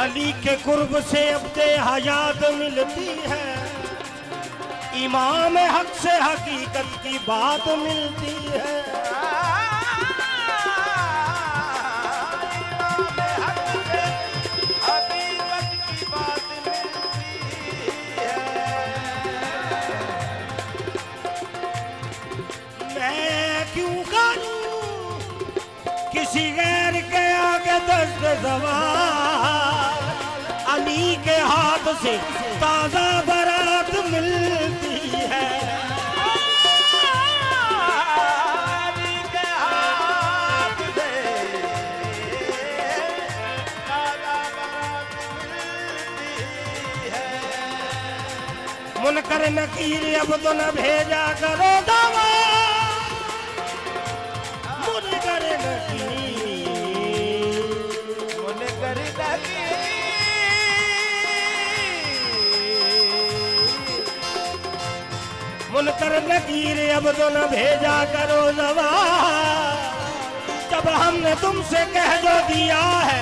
अली के कुर्ब से अब्दे हयात मिलती है, इमाम हक से हकीकत की बात मिलती है। किसी गैर के आगे दस्त सवार, अली के हाथ से ताजा बरात मिलती है। अली के हाथ से ताजा बरात मिलती है। मुनकर नकीर अब तो न भेजा करो दवा, मुनकर नकीर अब तो न भेजा करो दवा। जब हमने तुमसे कह जो दिया है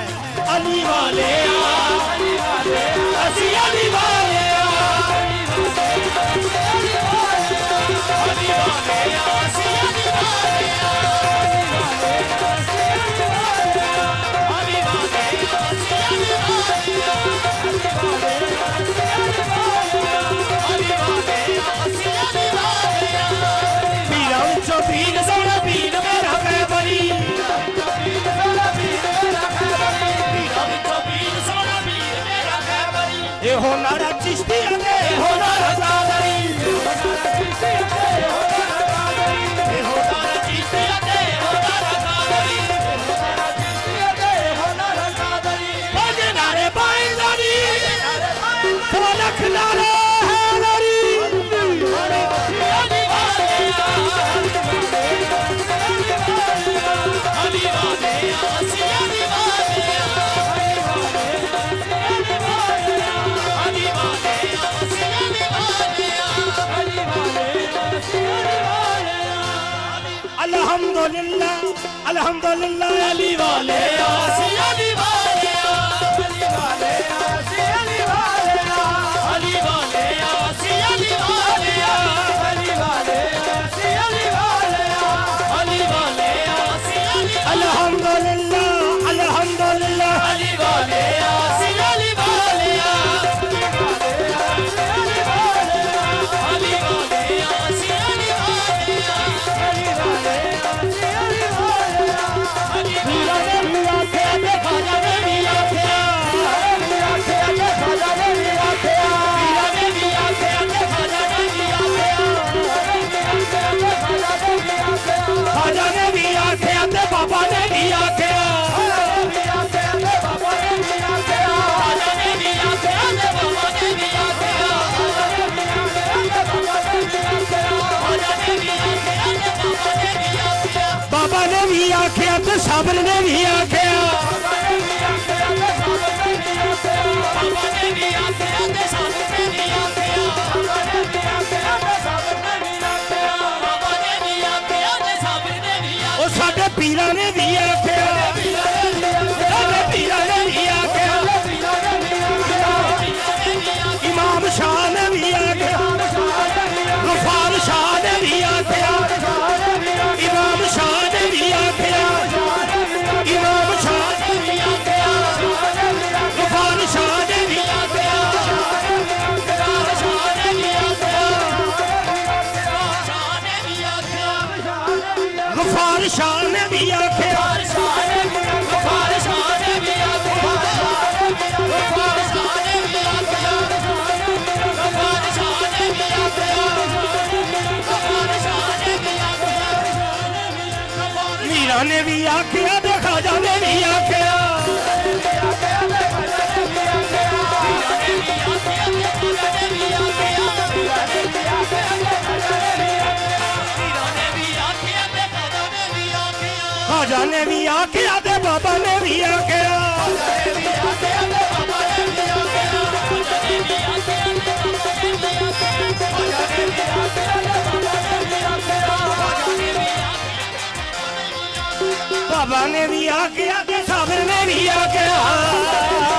अली वाले अली वाले अली वाले हो नारा चिश्ती दे हो नारा सादरी, हो नारा चिश्ती दे हो नारा सादरी, हो नारा सादरी। बजे नारे बाईदारी, सोलख नारे हैदरी, अली वाले अल्हम्दुलिल्लाह अल्हम्दुलिल्लाह अली वाले अली वाले अली वाले अली वाले अली वाले अली वाले अली वाले अली वाले अली वाले अल्हम्दुलिल्लाह अल्हम्दुलिल्लाह अली वाले अली वाले बाबा ने भी आख्या, बाबा ने भी आख्या, बाबा ने भी आख्या तो साबर ने भी आख्या, साडे पीरा ने भी आख्या, साडे पीरा ने भी आख्या, इमाम शाह ने भी आख्या, गफार शाह ने भी आख्या, इमाम शाह ने भी आख्या, इमाम शाह ने भी आख्या, गफार शाह ने भी आख्या, गफार शाह ने भी आख्या, गफार शाह ने भी आख्या, गफार शाह ने भी आख्या, गफार शाह ने भी आख्या, गफार शाह ने भी आख्या, मीरा ने भी आख्या, खाजा ने भी आख्या, खाजा ने भी आख्या ते बाबा ने भी आख्या, बाबा ने भी आख्या के साबर ने भी आख्या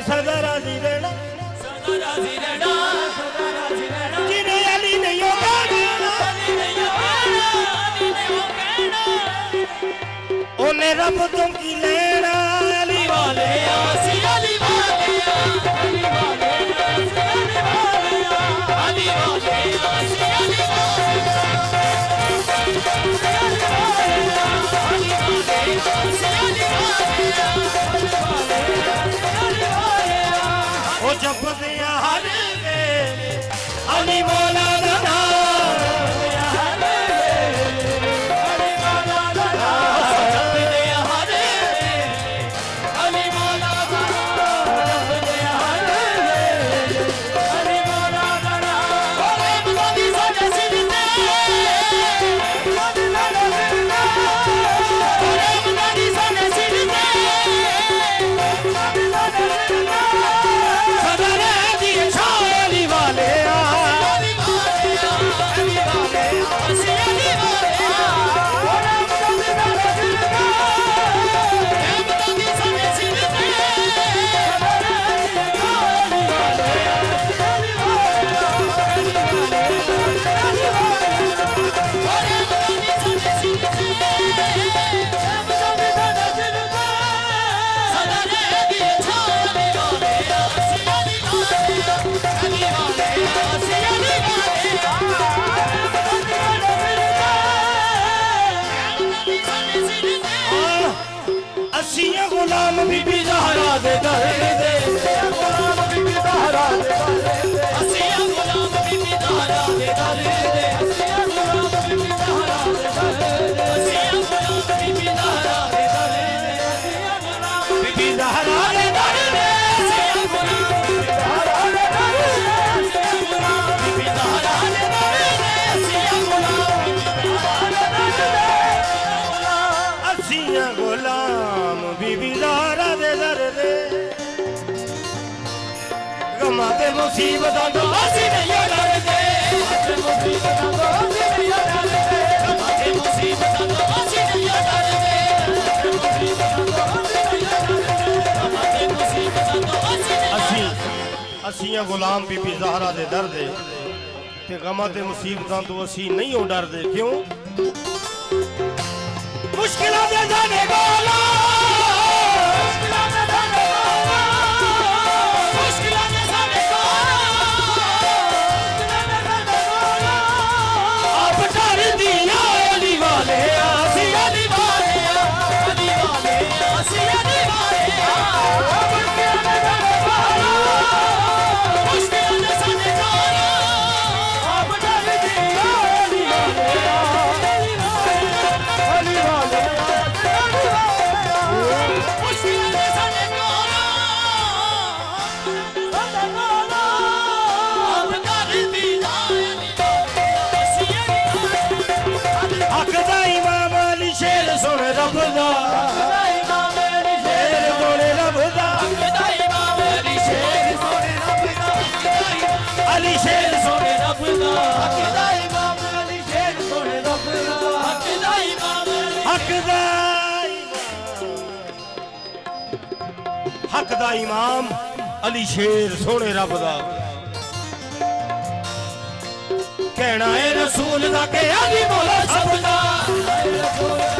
सदा राजी रहना जिन्हें अली नहीं होगा उन्हें रब तुम की लेना अली वाले आसी अली वाले अली वाले अली वाले आसी अली जब दिया हर अली मौला गुलाम बीबी ज़हरा दे दर दे गुलाम बीबी ज़हरा दे असिया गुलाम बीबी ज़हरा दे दर दे असिया गुलाम बीबी ज़हरा दे असिया गुलाम बीबी ज़हरा दे दर असिया गुलाम बीबी ज़हरा दे दर असिया गुलाम बीबी ज़हरा दे दर असिया गुलाम असिया गुलाम बीबी ज़हरा दे दर दे गमा ते मुसीबत तो असी नहीं डरदे मुसीबत तो असी नहीं डरदे गमा ते मुसीबत तो असी नहीं डरदे मुसीबत तो असी नहीं डरदे गमा ते मुसीबत तो असी असिया गुलाम बीबी ज़हरा दे दर दे ते गमा ते मुसीबतां तो असी नहीं डरदे क्यों मुश्किलां दे जाने वाला हक दा इमाम अली शेर सोने रब दा कहना है रसूल दा के अली मौला सब दा।